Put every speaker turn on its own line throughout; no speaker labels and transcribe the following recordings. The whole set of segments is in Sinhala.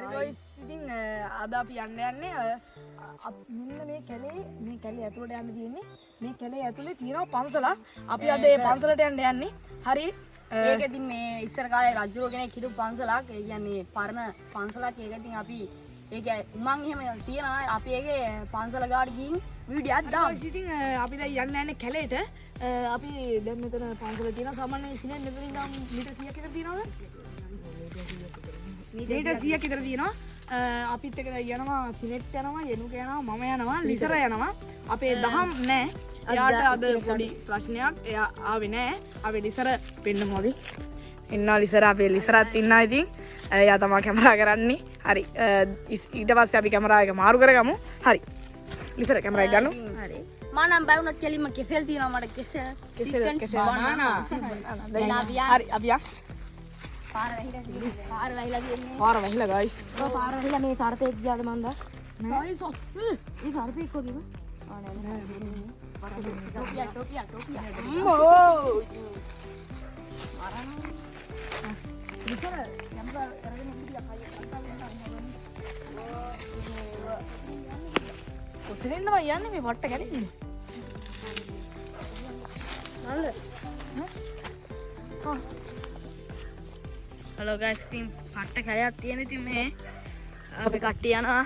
හරි බොයිස් ඉතින් අද අපි යන්නේ මෙන්න මේ කැලේ ඇතුළට යන්න තියෙන්නේ. මේ කැලේ ඇතුලේ තියෙනවා පන්සලක්. අපි අද ඒ පන්සලට යන්නේ. හරි.
ඒක ඉතින් මේ ඉස්සර කාලේ රජුරෝ කෙනෙක් හිටපු පන්සලක්. ඒ කියන්නේ පරණ පන්සලක්. ඒක ඉතින් අපි ඒක උමන් එහෙම තියනවා. අපි ඒකේ පන්සල ගාඩ ගිහින් වීඩියෝ එකක් දාමු.
ඉතින් අපි දැන් යන්නේ කැලේට. අපි දැන් මෙතන පන්සල තියෙනවා. සාමාන්‍ය සිනෙන් මෙතන ඉඳන් මීටර් 100ක් විතර තියෙනවද? මීටර් 100ක් විතර තියෙනවා. අපිත් එක යනවා සිනෙට් යනවා යනුක යනවා මම යනවා ලිසර යනවා. අපේ දහම් නෑ. එයාට අද පොඩි ප්‍රශ්නයක්. එයා ආවේ නෑ. ආවේ ලිසර පෙන්නමු අපි. ඉන්නවා ලිසර අපේ ලිසරත් ඉන්නවා ඉතින්. එයා තමයි කැමරා කරන්නේ. හරි. ඊට පස්සේ අපි කැමරා එක මාරු කරගමු. හරි. ලිසර කැමරා එක ගන්නු.
හරි. මා නම් බය වුණත් කෙලින්ම කෙසෙල් තියෙනවා මට කෙසෙල්. බනනා.
හරි අපි යා.
පාර වැහිලා තියෙන්නේ.
පාර වැහිලා ගයිස්.
පාර වැහිලා මේ සර්පෙක් ගියාද මන්ද?
ගයිස්
මේ සර්පෙක් කොහේද? टोपिया हेलो गाइस टीम पट्ट खाया තියෙන ඉතින් මේ අපි කට්ටිය යනවා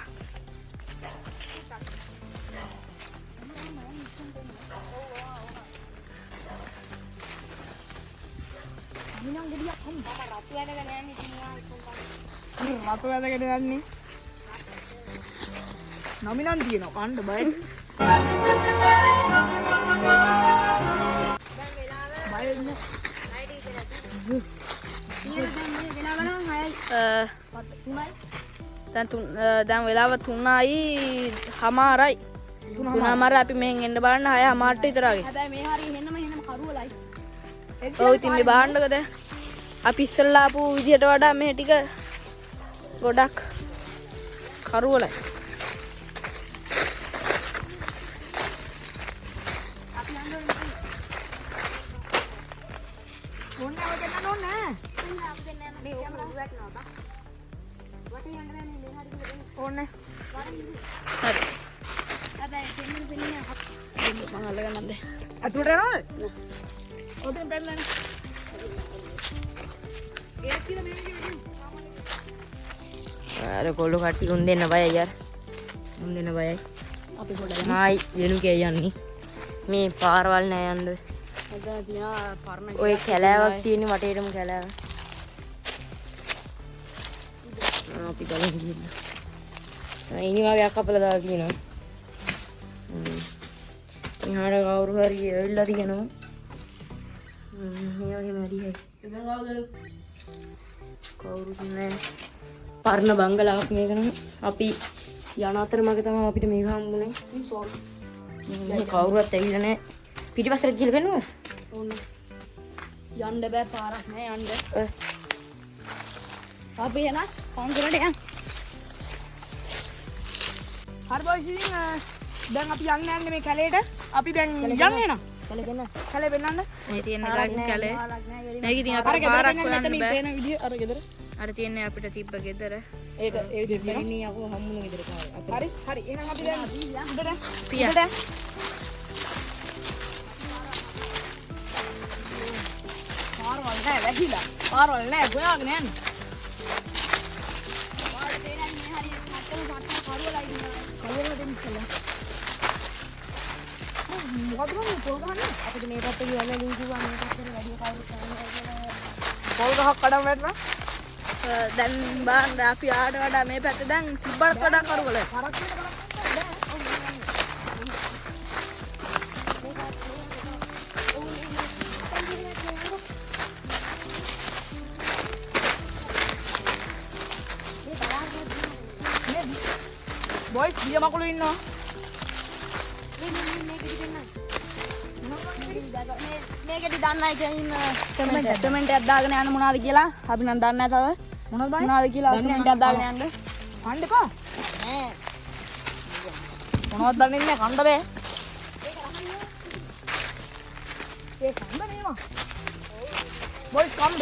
මිනම් ගෙඩියක් කොම් රතු වැඩගෙන යන්නේ ඉතින්
රතු වැඩගෙන යන්නේ නමිනම් තියෙනවා කන්න බය
දැන් වෙලාව 3යි හමාරයි 3:00 අපි මෙහෙන් එන්න බලන්න 6:00 විතර වගේ. හැබැයි මේ හරිය හෙන්නම කරුවලයි. ඔව් ඉතින් මේ බාන්නකද අපි ඉස්සල්ලා ආපු විදියට වඩා මේ ටික ගොඩක් කරුවලයි. අපි යන්න
ඕනේ ඔය දෙන්න ඕනේ.
අපි දෙන්න යන්න මේ කැමරාව වැටෙනවා තා. වටේ යන්න බෑ මේ හරියට දෙන්න.
ඕනේ.
හරි. හැබැයි දෙන්න දෙන්න මම අල්ලගන්නද?
අතුරට යනවද? ඔතෙන් බැලලා
අර කොල්ල කට්ටිය උන් දෙන්න බයයි යාර. උන් දෙන්න බයයි. අපි පොඩ්ඩක් මායි යනුකේ යන්නේ. මේ පාරවල් නෑ යන්න. අද තියනවා පරණ ඔය කැලෑවක් තියෙන වටේටම කැලෑව. අපි ගලින් ගිහින්. ඉනි වගේ අක්කපල දා කියනවා. ඉහාට කවුරු හරි ඇවිල්ලා තියෙනවා. මේ වගේ මැරියි. කවුරුත් නැහැ. පරණ බංගලාවක් මේක නම් අපි යන අතර මගේ තමයි අපිට මේක හම්බුනේ. මේ කවුරුත් ඇවිල්ලා නැහැ. පිටිපස්සට ගිහලා බලමු. ඕන. යන්න බෑ පාරක් නෑ යන්න. අපි එන පන්සලට යන්න.
හරි බොයිස් ඉතින් දැන් අපි යන්නේ මේ කැලේට. අපි දැන් යන්නේ නා. කැලේ වෙන්නන්න.
මේ තියෙන ගාස් කැලේ. මේක ඉතින් අපේ පාරක් හොයන්න බෑ.
පේන විදිය අර ගෙදර.
අර තියන්නේ අපිට තිබ්බ ගෙදර.
ඒක ඒ විදිහට ඉන්නේ අපෝ හම්බුන ගෙදර කාලේ. හරි හරි එහෙනම් අපි දැන් උඩට
පියා.
පාරවල් නෑ වැහිලා. පාරවල් නෑ ගොයාගෙන යන්න. පාරේ තේරෙන්නේ මේ හරියට මත්තම සට්ට කරුවලා ඉන්නවා. කරුවලා දෙන්න ඉස්සලා. මොකද මේ පොල් ගහන්නේ? අපිට මේ පැත්තේ ගියලා ලින් කිව්වා මේ පැත්තේ වැඩි කවුරුත් නැහැ කියලා. පොල් ගහක් කඩම් වැටෙනවා.
දැන් බාන්න අපි ආට වඩා මේ පැත්තේ දැන් තිබ්බට වඩා කරුවල.
බොයිස් දිය මකුළු ඉන්නවා.
මේකෙදි දන්නයි කියන කමෙන්ට් එකක් දාගෙන යන්න මොනවද කියලා. අපි නම් දන්නේ නැහැ තව. මොනවද කියලා කමෙන්ට් එකක් දාගෙන යන්න.
කන්න එපා.
නෑ.
මොනවද දන්නේ නැහැ කන්න බෑ. ඒ කන්න නේම. බොයිස් කන්න.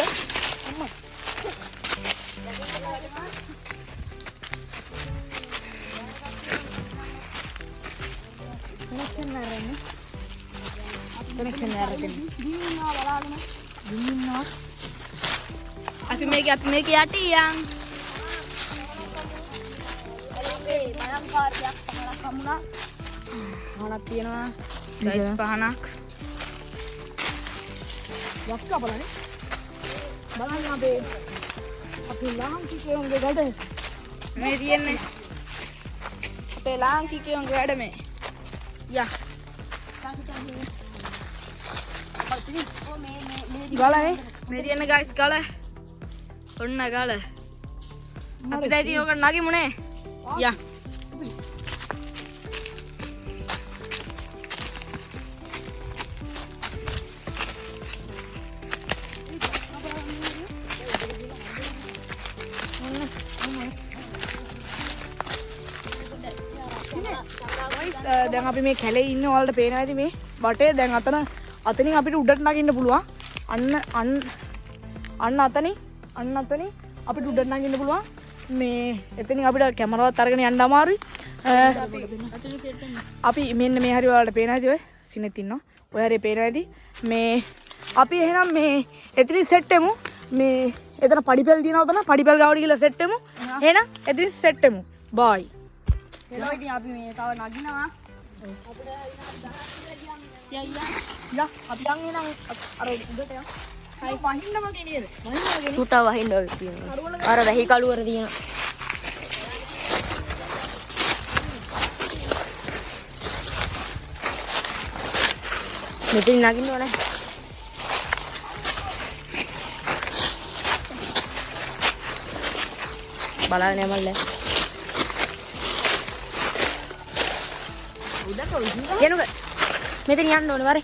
අම්මා. නැරෙන්නේ.
කෙනෙක් නැරෙන්නේ.
දින්නවා බලාගෙන. දින්නවා.
අපි මේක යටියන්.
ඒ මනම් කාර්යයක් තමයි කමුණා.
හොනක් තියෙනවා. ගයිස් පහනක්.
වක්ක බලන්නේ. බලන්න අපේ ලාංකිකයන්ගේ වැඩ.
මේ තියෙන්නේ. අපේ ලාංකිකයන්ගේ වැඩ මේ. යා.
ගලනේ.
මේ තියෙන ගයිස් ගල. ඔන්න ගල. අපි දැන් ඉතින් ඕක නගිමුනේ. යා.
දැන් අපි මේ කැලේ ඉන්න ඔයාලට පේනවා ඇති මේ වටේ දැන් අතනින් අපිට උඩට නගින්න පුළුවන්. අන්න අතනින් අපිට උඩට නගින්න පුළුවන්. මේ එතනින් අපිට කැමරාවත් අරගෙන යන්න අමාරුයි. අපි මෙන්න මේ හරි ඔයාලට පේනවා ඇති ඔය සිනෙත් ඉන්නවා. ඔය හරිය පේනවා ඇති. මේ අපි එහෙනම් මේ එතනින් සෙට් එමු. මේ එතන පඩිපෙල් දිනනවා උතන පඩිපෙල් ගාවට ගිහලා සෙට් එමු. එහෙනම් එතනින් සෙට් එමු. බයි.
හෙලෝ ඉතින් අපි මේ තව නගිනවා.
යා අපි යන් එනම් අර උඩට යන්. හයි වහින්න මගේ නේද? වහින්න
තුටා වහින්න වගේ තියෙනවා. අර වැහි කළුවර තියෙනවා. මෙතන නගින්න ඕනේ. බලන්න යමල්ල. යනුක මෙතන යන්න ඕනේ වරේ.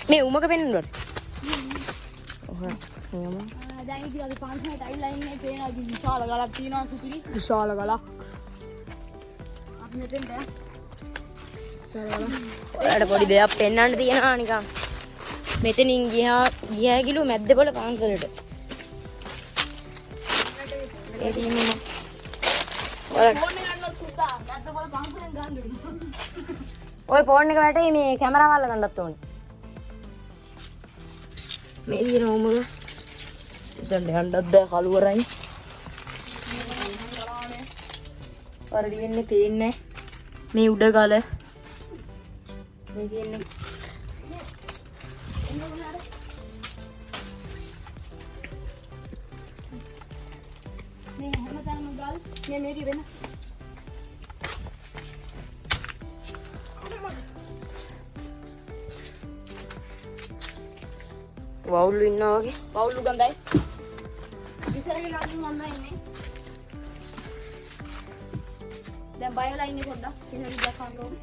මේ උමක පෙන්නන්න ඕනේ. ඔහොම නියම.
දැන් ඉතින් අපි පන්සලට ඇවිල්ලා ඉන්නේ පේනවා ඉතින් විශාල ගලක් තියෙනවා සුපිරි. විශාල ගලක්. අපි මෙතෙන්ට
ඔයාලට පොඩි දෙයක් පෙන්වන්න තියෙනවා නිකන්. මෙතනින් ගියා ගිලු මැද්ද බල පන්සලට. ඒ තියෙන්නේ ඔයාලට
ෆෝන් එක ගන්නවත් සුද්දා. නැත්නම් බල පන්සලෙන් ගන්න.
ඔය ෆෝන් එක වැටේ මේ කැමරාව අල්ල ගන්නත් ඕනේ. මේ තියෙන උමක දැන් යන්නත් බෑ කළුවරයි. අර දින්නේ පේන්නේ මේ උඩ ගල. මේ තියෙන්නේ
මේ හැමතැනම ගල්. මේ මේටි වෙන.
වවුලු ඉන්නවා වගේ.
වවුලු ගඳයි. ඉස්සරහේ නාදු මන්දා ඉන්නේ. දැන් බය වෙලා ඉන්නේ පොඩ්ඩක්. කෙනෙක් විදියක් කන්න ඕනේ.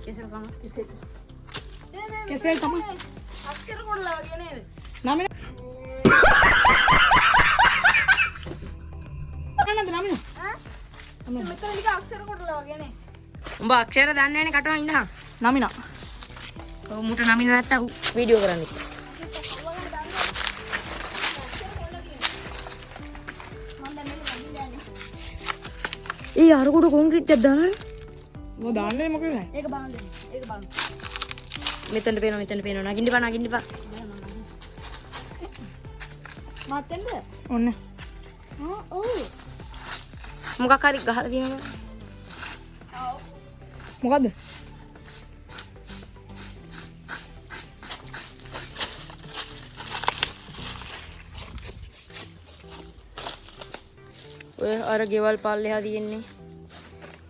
කෙසෙල් කම.
කෙසෙල් තමයි.
අක්කර කොල්ලා වගේ නේද?
නමින. නමින. ඈ? මෙතන ලික අක්ෂර කොටලා වගේ නේ.
උඹ අක්ෂර දන්නේ නැනේ කටුව ඉන්නවා.
නමින.
ඔව් මුට නමින නැත්තම් වීඩියෝ කරන්න. ඒ අරකට කොන්ක්‍රීට් එකක් දාලා
මොකද දාන්නේ මොකද?
ඒක බලන්න. මෙතනට පේනවා නගින්න එපා.
මාතෙන්ද? ඔන්න. ඔව්.
මොකක් හරි ගහලා තියෙනවා.
මොකද්ද?
ඔය අර ගෙවල් පල්ලෙහා තියෙන්නේ.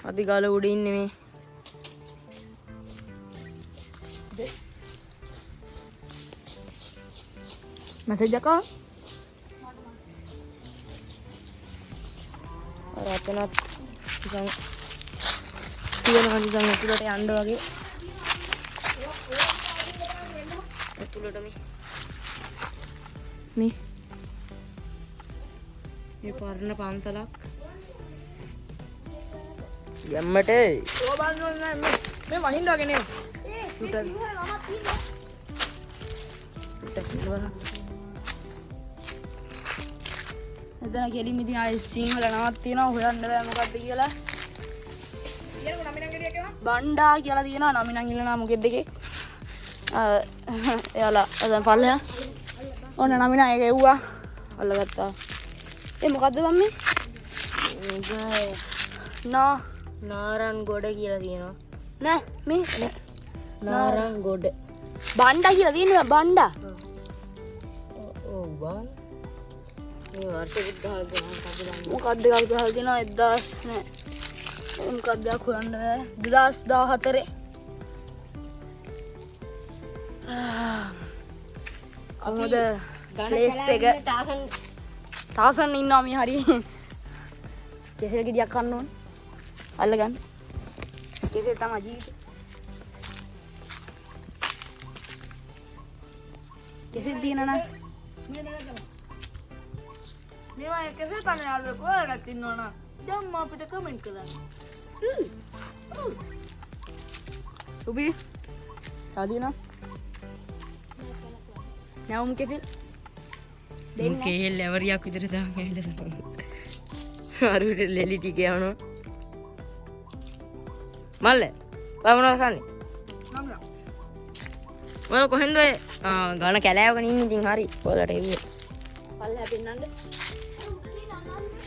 අපි ගල උඩ ඉන්නේ මේ.
මැසේජ් එකක්
අර අතනත් නිකන් තියෙනවා නිකන් ඇතුළට යන්න වගේ. ඇතුළට මේ පරණ පන්සලක්.
යම්මට
ඕ බලන්න මේ වහින්න වගේ නේ.
එතන කෙලින් ඉතින් ආයේ සිංහල නමක් තියෙනවා හොයන්න බෑ මොකද්ද කියලා.
ඊයර නමිනන් ගෙඩියක් එනවා.
බණ්ඩා කියලා තියෙනවා නමිනන් ඉල්ලනවා මොකෙද්ද එකේ. එයාලා දැන් පල්ලෙහා. ඔන්න නමිනා ඒක එව්වා. අල්ලගත්තා. ඒ මොකද්ද මම්මි?
නාරන් ගොඩ කියලා තියෙනවා.
නෑ මේ
නාරන් ගොඩ.
බණ්ඩා කියලා තියෙනවා බණ්ඩා.
ඔව් බං. මේ වර්ෂෙත් ගහලා ගහලා
මොකක්ද ගහලා තියෙනවා 1000 නෑ. මොකක්ද හොයන්න බෑ 2014. අමුද ප්ලේස් එක තාසන් ඉන්නවා මේ හරි. කෙසෙල් ගෙඩියක් කන්න ඕන. අල්ලගන්න. කෙසෙල් තමයි ජීවිතේ. කෙසෙල් දිනන
මේවා එකසේ තමයි යාළුවෙක් ඔයාලට ඉන්නවනම් දැන් අපිට කමෙන්ට් කරන්න.
උබි සාදීනා නැවුම් කෙසෙල් දෙන්න.
කේල් ලැවරියක් විතර තමයි ඇවිල්ලා. අරුට ලෙලි ටික යවනවා. මල්ල වමනවා කන්නේ. මම කොහෙන්ද ගාන කැලෑවක ඉන්නේ ඉතින් හරි. ඔයාලට එන්නේ.
පල්ලෙහා පෙන්නන්න.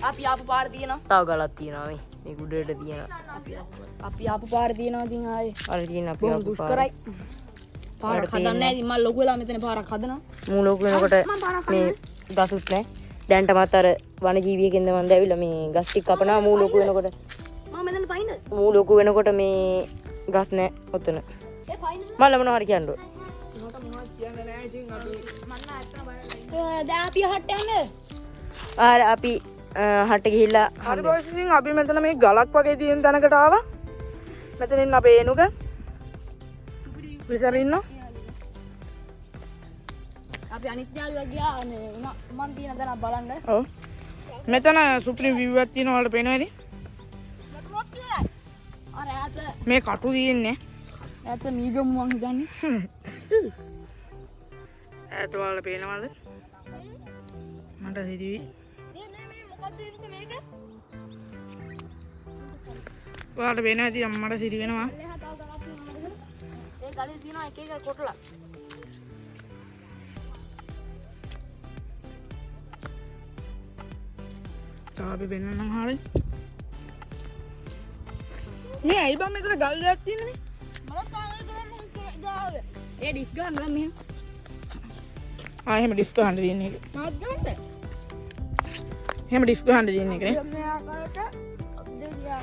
අපි ආපු පාර තියෙනවා.
තව ගලක් තියෙනවා මේ කුඩේට තියෙනවා.
අපි ආපු පාර තියෙනවා ඉතින් ආයේ.
අර තියෙන අපි
බොහොම
ආපු
දුෂ්කරයි. පාරක් හදන්නේ නැහැ ඉතින් මම ලොකු වෙලා මෙතන පාරක් හදනවා.
මූ ලොකු වෙනකොට මේ ගසුත් නැහැ. දැන්ටමත් අර වනජීවියෙක්ගෙන්ද මන්ද ඇවිල්ලා මේ ගස් ටික කපනවා මූ ලොකු වෙනකොට.
මම මෙතන පයින්ද?
මූ ලොකු වෙනකොට මේ ගස් නැහැ ඔතන.
ඒ පයින්ද?
මල්ල මොනවා හරි කියන්න ඕන.
මට මොනවද කියන්නේ නැහැ ඉතින් අපි
මන්න ඇත්තම බලන්න. දැන් අපි හට යන්නේ.
ආර අපි හට ගිහිල්ලා
හරි බොයිස් ඉතින් අපි මෙතන මේ ගලක් වගේ තියෙන තැනකට ආවා. මෙතනින් අපේ එනුක විසර ඉන්නවා.
අපි අනිත් යාළුවා ගියා මේ මන් තියෙන දන බලන්න.
ඔව්. මෙතන සුප්‍රීම view එකක් තියෙනවා ඔයාලට පේනවද?
අර ඈත
මේ කටු තියෙන්නේ.
ඈත මීගමු මං හිතන්නේ.
ඈත ඔයාලට පේනවද? මට හිතුවේ
මේ මොකද්ද මේක?
ඔයාලට පේනවද? මට සිරි වෙනවා.
පල්ලෙහා තව ගලක් තියෙනවා. ඒ ගලේ තියෙනවා එක එක කොටලා.
තව අපි වෙනනම් හරිය. මේ ඇයි බං මෙතන ගල් දෙයක් තියෙන්නේ?
මම තාම ගාවේ. ඒ ඩිස් ගන්න මෙහෙම.
එහෙම ඩිස්ක් ගන්න තියෙන එක.
මාත් ගන්නද?
එහෙම ඩිස්ක් ගන්න තියෙන එක නේ.
මේ ආකාරයට දෙවියා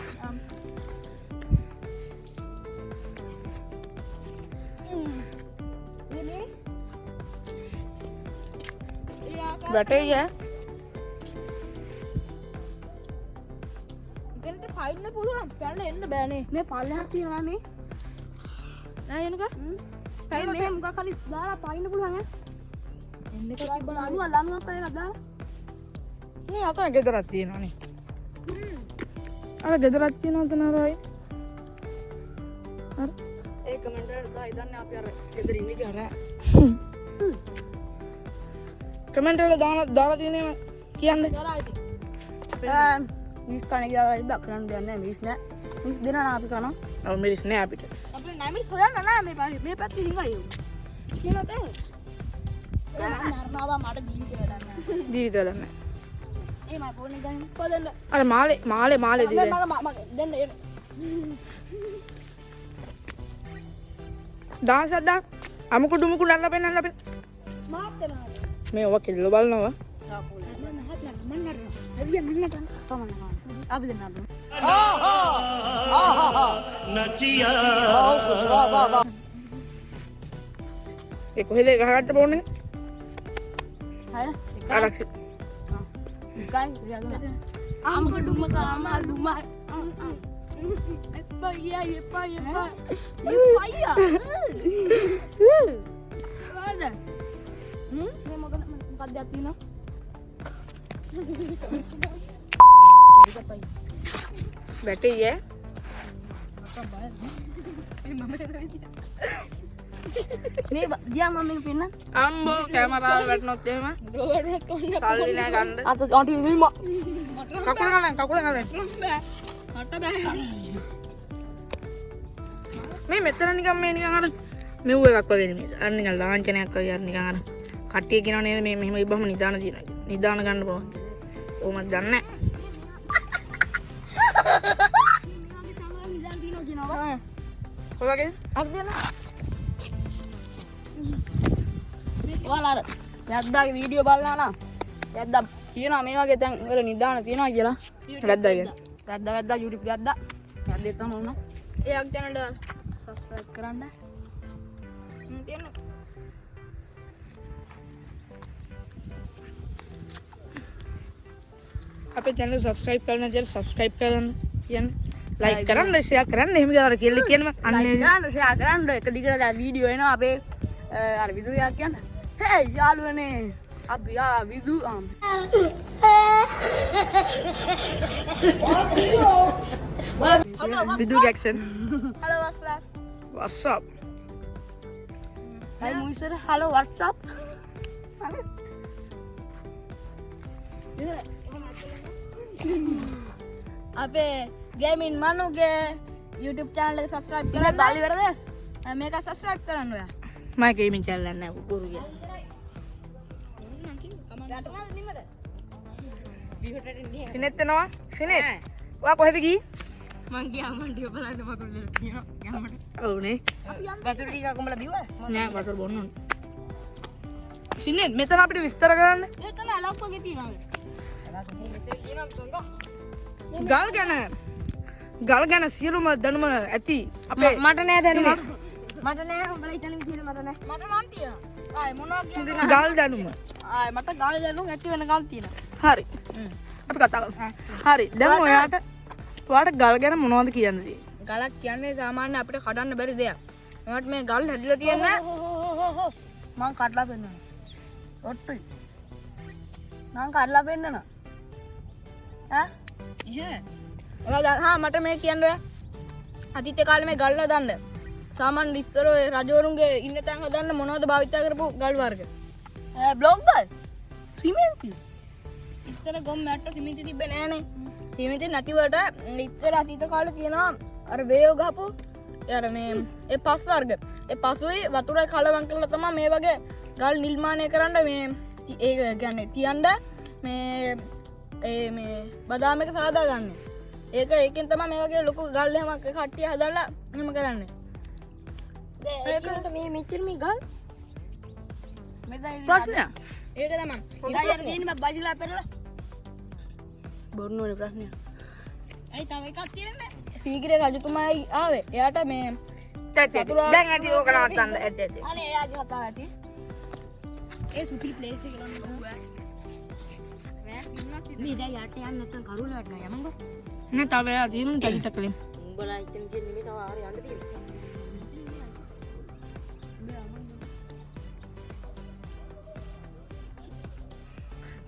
බැටේ යා.
ඉතින්ට පයින්න පුළුවන්. පැනලා එන්න බෑනේ. මේ පල්ලෙහාක් තියෙනවා මේ. නෑ එනක. පැයි මේ මුගක් හරි දාලා පයින්න පුළුවන් ඈ. එන්න එක තිබ්බා ලනුවක් එකක් දාලා.
මේ අතන ගෙදරක් තියෙනවානේ. අර ගෙදරක් තියෙනවා තන අරයි. අර
ඒ කමෙන්ට් වලට දා ඉදන්නේ අපි අර ගෙදර ඉන්නේ කියලා.
කමෙන්ට් වල දාලා තියෙනේම කියන්නේ.
කරා ඉතින්. මිස් කන ගියා ඉබ්බා කරන්න දෙයක් නැහැ මිස් නෑ. මිස් දෙනවා අපි කනවා.
ඔව් මිරිස් නෑ අපිට.
අපිට නෑ මිස් හොයන්න නෑ මේ පැත්තේ හිඟයි. කියලා තමයි. නර්මාවා මට ජීවිතේ වැඩක් නෑ.
ජීවිතවල නෑ.
ඒ මම ෆෝන් එක ගන්න. කොහෙන්ද?
අර මාලේ දිලා.
මම දෙන්න එන්න.
දාසක් දාන්න. අමුකු ඩුමුකු නල්ලා පෙන්නන්න අපිට.
මාත් දෙනවා.
මේ ඔවා කිල්ල බලනවා.
අපි දෙන්න අපිට.
ඒ කොහෙද ගහගත්ත බෝන්නේ?
හය.
ආරක්ෂිත.
ගන්න යන්න. අම්ම ඩුම්ම කාමා ඩුම්ම. එපා. වල. මේ මොකක්ද තියෙනවා?
බැටේ ඈ.
මේ දියා මම මේක පෙන්නන්න.
අම්බෝ කැමරාව වැටුනොත් එහෙම සල්ලි නෑ ගන්න.
අත අටි විල්ම.
කකුල ගන්න කකුල ගන්න.
මට බෑ.
මේ මෙතන නිකන් මේ නිකන් අර මෙව් එකක් වගේ නෙමෙයි. අර නිකන් ලාංඡනයක් වගේ අර නිකන් අර කට්ටිය කියනවා නේද මේ මෙහෙම ඉබ්බම නිදාන දිනනවා. නිදාන ගන්න පුළුවන්. ඕමත් දන්නේ නැහැ. කොහොමද?
ඔයාලා අර යද්දාගේ වීඩියෝ බලනවා නම් යද්දා කියනවා මේ වගේ තැන් වල නිදාන තියනවා කියලා.
වැද්දා කියන්නේ.
වැද්දා YouTube යද්දා. යද්දේ තමයි උනා. එයාක් channel එක subscribe කරන්න. තියෙන
අපේ channel subscribe කරන්න නැතිව subscribe කරන්න කියන්නේ. like කරන්න share කරන්න එහෙම කියලා කියලා කියනවා. අන්න
like කරන්න share කරන්න එක දිගට වීඩියෝ එනවා අපේ අර විදුලියක් කියන්න. හේ යාළුවනේ අපි විදු
විදු action.
hello what's up
what's up?
hi Muisar hello what's up අපේ ගේමින් මනුගේ YouTube channel එක subscribe කරන්න. ගාලි වෙරද? මේක subscribe කරන්න ඔයා.
මම gaming channel එක නෑ බොරු කියලා. සිනෙත් එනවා. සිනෙත්. ඔයා කොහෙද ගියේ?
මං ගියා මන්ඩිය බලන්න මකුල්ලේ තියෙනවා ගමට.
ඔව් නේ.
වතුර ටිකක් උඹලා බිව්වා?
නෑ වතුර බොන්න ඕනේ. සිනෙත් මෙතන අපිට විස්තර කරන්න.
එතන අලක් වගේ තියනවා.
ගල් ගැන සියලුම දැනුම ඇති අපේ
මට නෑ දැනුම. මට නෑ උඹලා ඉතන විදිහට මට නෑ.
මට නම් තියෙනවා. ආයි මොනවා කියන්නේ?
ගල් දැනුම.
ආයි මට ගාලි දැනුම් ඇති වෙනකන් තියෙනවා.
හරි. අපි කතා කරමු. හරි. දැන් ඔයාට ගල් ගැන මොනවද කියන්න තියෙන්නේ?
ගලක් කියන්නේ සාමාන්‍ය අපිට කඩන්න බැරි දෙයක්. මට මේ ගල් හැදිලා තියන්නේ මං කඩලා පෙන්නනවා. ඔට්ටුයි. මං කඩලා පෙන්නනවා. ඈ? ඉතින් ඔයා මට මේ කියන්න ඔයා. අතීත කාලේ මේ ගල් හදන්න. සාමාන්‍ය ඉස්තර ඔය රජවරුන්ගේ ඉන්න තැන් හදන්න මොනවද භාවිත කරපු ගල් වර්ග? බ්ලොක් ගල්. සිමෙන්ති. ඉස්තර ගොම් මැට්ට සිමෙන්ති තිබ්බේ නෑනේ. සිමෙන්ති නැතිවට ඉස්තර අතීත කාලේ තියෙනවා අර වේයෝ ගහපු අර මේ ඒ පස් වර්ග. ඒ පසුයි වතුරයි කලවම් කරලා තමයි මේ වගේ ගල් නිර්මාණය කරන්න මේ ඒ කියන්නේ තියන්න මේ බදාම එක සාදා ගන්න. ඒකෙන් තමයි මේ වගේ ලොකු ගල් හැම කට්ටිය හදලා එහෙම කරන්නේ.
ඒකට මේ මෙච්චර මේ ගල්
ප්‍රශ්නයක්.
ඒක තමයි. ඉතින් තියෙන්නේ මම බජිලා පෙරලා. බොන්නෝනේ ප්‍රශ්නය. ඇයි තව එකක් තියෙන්නේ? සීගිරේ රජතුමායි ආවේ. එයාට මේ
දැන් ඇති ඕක නවත්තන්න ඇති.
අනේ එයාගේ කතාව ඇති. ඒ සුපිරි ප්ලේස් එක ගන්න බෑ.
මේ දැන් යට යන්න නැත්නම් කරුවල වටනවා යමුකෝ.
නෑ තව එයා දිනුන ටිකට කලින්.
උඹලා ඉතින් කියන්නේ මේ තව ආරේ යන්න තියෙනවා.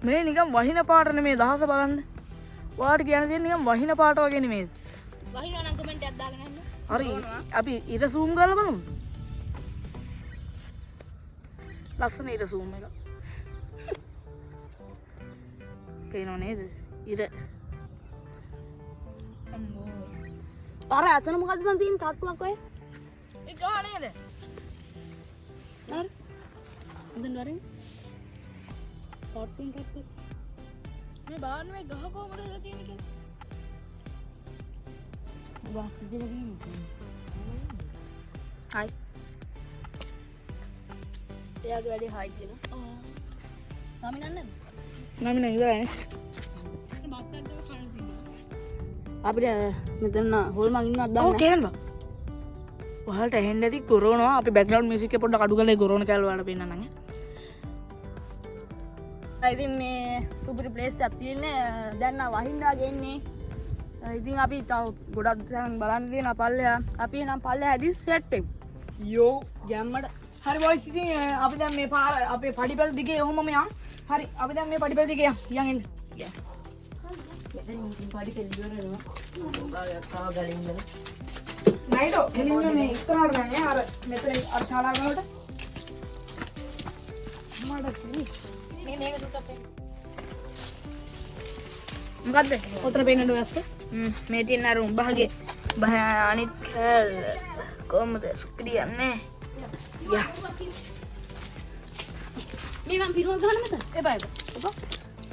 මේ නිකන් වහින පාට නෙමේ දහස බලන්න. ඔයාලට කියන්න තියෙන්නේ නිකන් වහින පාට වගේ නෙමේ.
වහිනවා නම් කමෙන්ට් එකක් දාගෙන යන්න.
හරි. අපි ඊට zoom කරලා බලමු. ලස්සන ඊට zoom එක. පේනව නේද? ඊට
අර අතන මොකද්ද මන් තියෙන තට්ටුවක් ඔය? ඒ ගහ නේද? හරි. හොඳින් වරින්. තට්ටුන් තට්ටු. මේ බාන්න මේ ගහ කොහමද හදලා තියෙන්නේ කියලා. ගහ කිදිලා තියෙන්නේ. හයි. එයාගේ වැඩේ හයි කියලා. සාමි නන්නද?
මම නෑ ඉවරයි.
අපිට මෙතන හොල්මන් ඉන්නවත් දන්නේ
ඔව් කියන්න බා. ඔයාලට ඇහෙන්න ඇති කොරෝනා අපි බෑග්ග්‍රවුන්ඩ් මියුසික් එක පොඩ්ඩක් අඩු කරලා ඒ කොරෝනා කැල් වලට පෙන්නන්න ඈ.
ඉතින් මේ සුපිරි ප්ලේස් එකක් තියෙන්නේ දැන් නා වහින්නා ගෙන්නේ. ඉතින් අපි තව ගොඩක් තැන් බලන්න තියෙනවා පල්ලෙහා. අපි එනම් පල්ලෙහා හැදි සෙට් වෙමු.
යෝ
ගැම්මඩ.
හරි බොයිස් ඉතින් අපි දැන් මේ පාර අපේ පඩිපෙළ දිගේ ඔහොමම යන්. හරි අපි දැන් මේ පඩිපෙළ දිගේ යන් එන්න.
මෙතන ඉතින් පඩි පෙළ ඉවර වෙනවා. ඔබ තව ගලින් ඉඳලා
නයිඩෝ එලින්න මේ ඉස්සරහට දැන් අර මෙතන අර ශාලාව වලට
මේ මේක සුට්ටක් වෙන්න.
මොකද්ද?
ඔතන පේන්නද වැස්ස?
මේ තියෙන අර උඹහගේ බහ අනිත් කොහමද සුක්‍රියන්නේ? යා.
මේ මම පිරුවන් ගන්න මත.
එපා.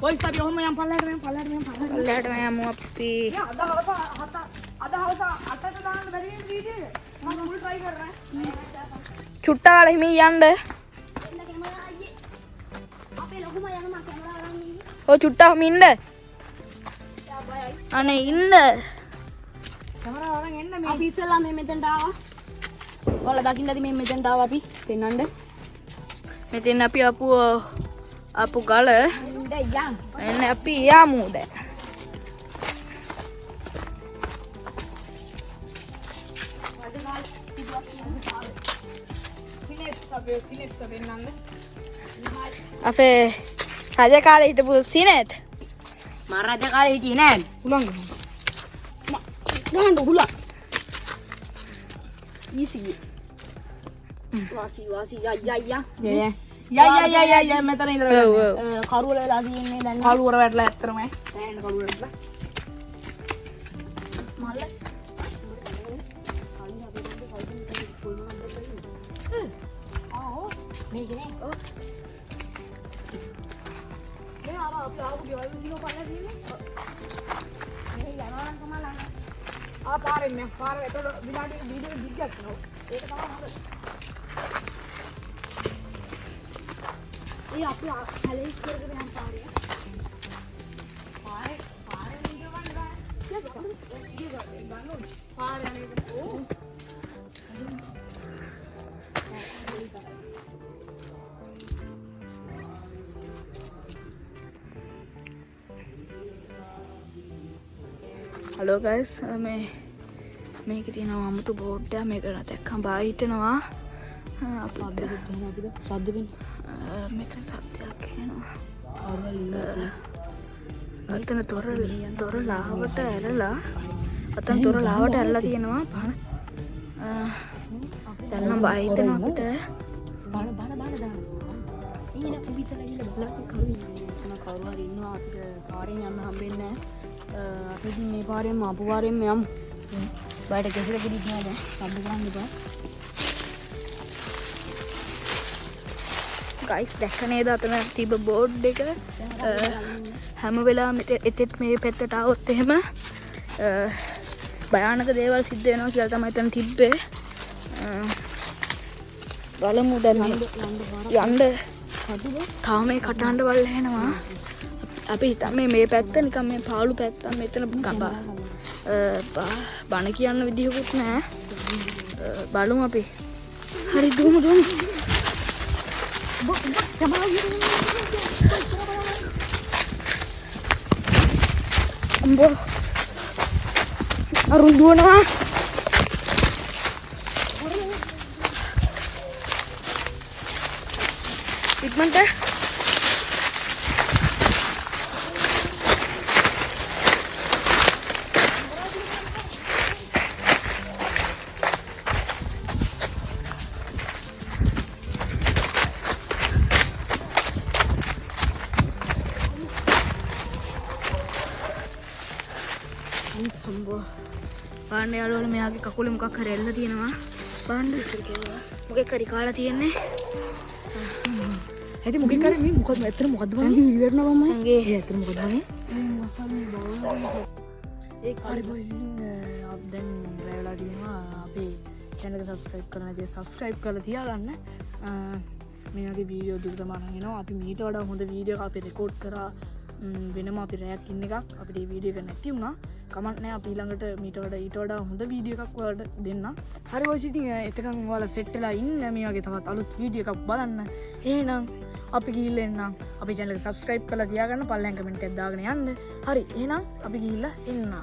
කොයිස් අපි ඔහම යම් පල්ලයට
පල්ලයට යමු අපි.
අද හවස 8ට දාන්න බැරි වෙන වීඩියෝ එක. මම මුල් try කරනවා.
චුට්ටක් කාලා හිමී යන්න. ඔය චුට්ටක් මින්ද? අනේ ඉන්න.
කැමරාව අරන් එන්න මේ.
අපි ඉස්සෙල්ලා මේ මෙතෙන්ට ආවා. ඔයාලා දකින්න ඇති මේ මෙතෙන්ට ආවා අපි පෙන්නන්න.
මෙතෙන් අපි අපු ගල
දැන් යන්.
එන්න අපි යමු දැන්.
සිනෙත් වෙන්නන්න.
අපේ රජ කාලේ හිටපු සිනෙත්
මම රජ කාලේ හිටියේ නෑ.
උලංග.
ගහන්න උහුලා. ඊසි. වාසි යා.
මෙතන ඉඳලා
ඔව් ඔව්
කරුවල වෙලා තියෙන්නේ දැන්.
කළුවර වැටලා ඇත්තරම
දැන් කරුවල වැටලා. මල්ල. මේකනේ. ඔව්.
මේ අර අපි ආපු ගෙවල් වලින් පල්ලා තියෙන්නේ.
මේ යනවා නම් තමයි ළඟ.
පාරෙන් මේ පාර එතකොට විනාඩි වීඩියෝ දිග්ගක් කරනවා. ඒක තමයි හොඳ.
ඒ අපි කැලේ කරගෙන යන පාරේ.
පාරේ වීඩියෝ ගන්න බෑ. පාරේ අනේ ඕ.
හලෝ ගයිස් මේක තියෙනවා අමුතු බෝඩ් එකක් මේක දැක්කම බායි හිටෙනවා
සද්ද වෙන.
මේක සත්‍යයක් කියනවා අතන තොර ලාවට ඇරලා අතන තොර ලාවට ඇරලා තියෙනවා බාන දැන් නම් බායි හිටෙනවා අපිට
බාන දාන්න. ඊන පිටිසලා ඉන්න බලන්න කවුරු හරි ඉන්නවා අපිට පාරෙන් යන්න හම්බෙන්නේ නැහැ. අපි ඉතින් මේ පාරෙන් ආපු පාරෙන් යමු. බයට ගෙසලා ගිහින් දැන් සම්බ ගන්න ඉපා.
ගයිස් දැක්ක නේද අතන තිබ්බ බෝඩ් එක හැම වෙලාවෙම එතෙත් මේ පැත්තට આવොත් එහෙම භයානක දේවල් සිද්ධ වෙනවා කියලා තමයි එතන තිබ්බේ. බලමු දැන් යන්න තාම මේ කටහඬ වල එනවා. අපි හිතන්නේ මේ පැත්ත නිකන් මේ පාළු පැත්ත මෙතන ගබා බණ කියන්න විදිහකුත් නැහැ. බලමු අපි. හරි දුමු. අම්බෝ අරුන් දුවනවා. ඉක්මනට පාන්න යාළුවෝ මෙයාගේ කකුලේ මොකක් හරි ඇල්ලලා තියෙනවා. පාන්න මොකෙක් හරි කාලා තියෙන්නේ.
ඇයි මොකෙක් කරේ මේ මොකද ඇත්තට මොකද්ද බලන්න
වීඩියෝ කරනවා මම.
මගේ
ඇත්තට මොකද වන්නේ
ඒ කාලේ බොයිස් දැන් රැවලා තියෙනවා අපේ channel එක subscribe කරන්න ඉතින් subscribe කරලා තියාගන්න. මේ වගේ වීඩියෝ දිගටම අරන් එනවා. අපි මීට වඩා හොඳ වීඩියෝ එකක් අපි රෙකෝඩ් කරා වෙනම අපි රැයක් ඉන්න එකක් අපිට මේ වීඩියෝ එක නැති වුණා. කමක් නැහැ අපි ඊළඟට ඊට වඩා හොඳ වීඩියෝ එකක් ඔයාලට දෙන්න. හරි ඔයස් ඉතින් එතකන් ඔයාලා සෙට් වෙලා ඉන්න මේ වගේ තවත් අලුත් වීඩියෝ එකක් බලන්න. එහෙනම් අපි ගිහිල්ලා එන්නම්. අපේ channel එක subscribe කරලා තියාගන්න පල්ලෙන් කමෙන්ට් එකක් දාගෙන යන්න. හරි එහෙනම් අපි ගිහිල්ලා එන්නම්.